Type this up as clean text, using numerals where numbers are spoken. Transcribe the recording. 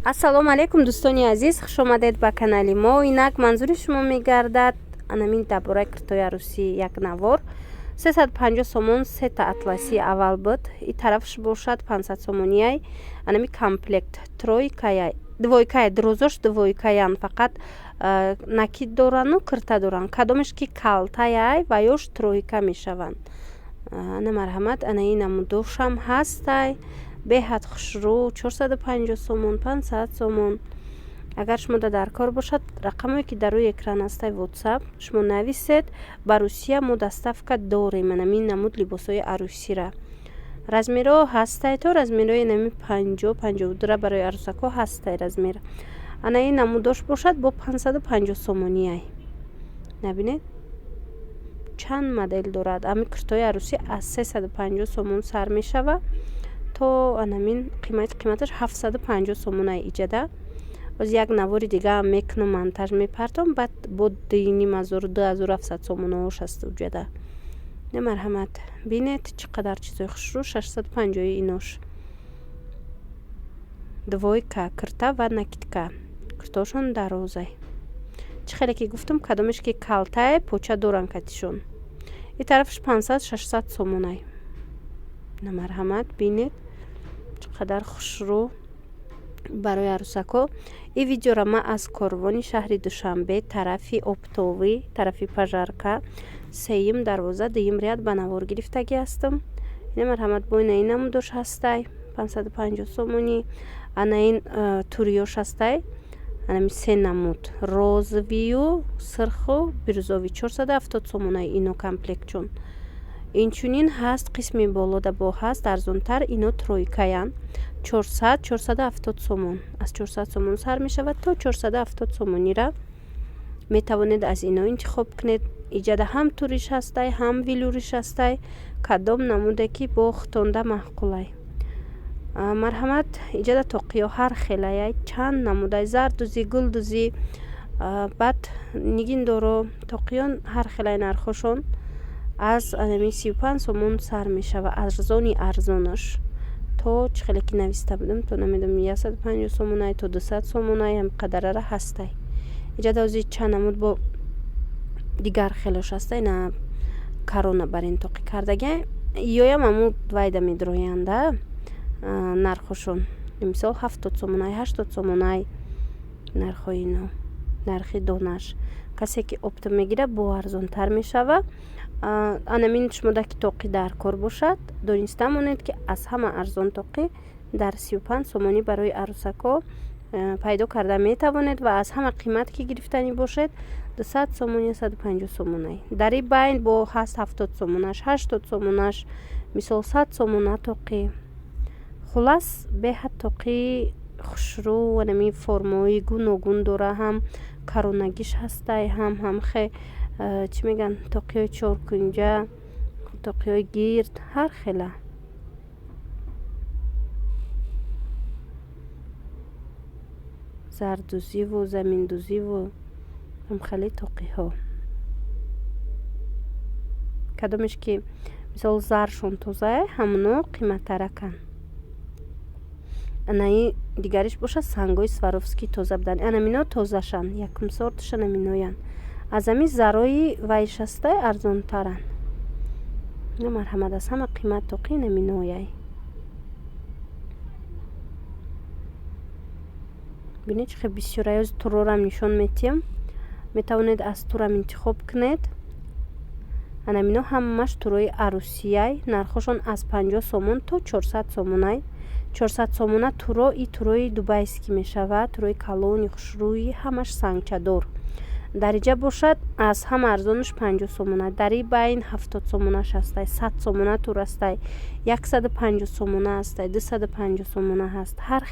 ассалому алайкум дӯстони азиз, хушомадед ба канали мо. Инак манзури шумо мегардад анамин дабораи киртои арусӣ як навор 350 сомон сета атласи аввал буд. И тарафш бошад 500 сомонияй анами комплект тройкая двойкая дрозош двойкаян фақат накид дорану кирта доран кадомеш ки калтаяй ва ёш тройка мешаванд. ана марҳамат анаи намудошам ҳастай беҳад хушрӯ 450 сомон 500 сомон. агар шумода дар кор бошад рақамое ки дар рӯи экран астаи WhatsApp шумо нависед. Ба Русия мо доставка дорем анамин намуд либосҳои арусира. размерҳо ҳастай то размерҳои нами 50-52 барои арусакҳо ҳастай размер. анаи намудош бошад бо 550 сомонияй. набинед чанд модел дорад. ами киртои арусӣ аз 350 сомон сар мешава то анамин қиматаш 750 сомонай иҷада. боз як навори дига мекунам монтаж мепартам баъд бо 2500-2700 сомонош аст уҷада. не марҳамат бинед чӣ қадар чизои хушрӯ 650 инош. двойка кирта ва накидка киртошон дарвозай. чӣ хеле ки гуфтам кадомеш ки калтай поча доран катишон. и тарафш 500-600 сомонай. не марҳамат бинед чӣ қадар хушрӯ барои арусакҳо. и видеора ма аз Корвони шаҳри Душанбе тарафи Обтовӣ тарафи пажарка сеюм дарвоза дуюм ряд ба навор гирифтагӣ ҳастам. не марҳамат бо инаин намудош ҳастай 550 сомонӣ. анаин туриёш ҳастай анами се намуд розовию сирху бирюзови 470 сомонай ино комплектчон. инчунин ҳаст қисми болода бо ҳаст арзонтар ино тройкаян 400-470 сомон. аз 400 сомон сар мешавад то 470 сомонира метавонед аз ино интихоб кунед. иҷада ҳам туриш ҳастай ҳам вилуриш ҳастай кадом намуде ки бо хутонда маъқулай. марҳамат иҷада тоқиё ҳар хелаяй чанд намудай зардузи гулдузи баъд нигин доро тоқиён ҳар хелай нархошон аз анами 35 сомон сар мешава арзони арзонаш то чӣ хеле ки нависта будам то намедонам 150 сомонай то 200 сомонай ҳам қадарара ҳастай. иҷада ози чанд намуд бо дигар хелош ҳастай на карона бар ин тоқи кардага ёям аму вайда медроянда нархошон мисол 70 сомонай 80 сомонай нархои ино нархи донаш. касе ки опта мегира бо арзонтар мешава. анамин шумода ки тоқи дар кор бошад дониста монед ки аз ҳама арзон тоқи дар 35 сомонӣ барои арусакҳо пайдо карда метавонед ва аз ҳама қимат ки гирифтанӣ бошед 200 сомон 150 сомонай. дар ин байн бо 70 сомонаш 80 сомонаш мисол 100 сомона тоқи. хулас беҳад тоқи хушрӯ анами формои гуногун дора. ҳам каронагиш ҳастай ҳам хе чӣ меган тоқиёи чоркунҷа тоқиёи гирд ҳар хела. зардузиву заминдузиву ҳамхели тоқиҳо кадомеш ки мисол заршон тозае ҳамуно қиматтаракан. анаи дигариш бошад сангои сваровски тоза будан. анамино тозашан якум сорташан аминоян. аз ами зарои вайшастай арзонтаран. не марҳамат аз ҳама қимат тоқи наминояй. бинед чихе бисёрай ози турорам нишон метиҳам. метавонед аз турам интихоб кунед. анамино ҳамаш турои арусияй. нархошон аз 50 сомон то 400 сомонай. 400 сомона туро и турои дубайски мешавад. турои калони хушрӯи ҳамаш сангчадор. дариҷа бошад аз ҳама арзонаш 50 сомона. дар ин байн 70 сомонаш ҳастай 100 сомона тур ҳастай 150 сомона ҳастай 250 сомона ҳаст. ҳар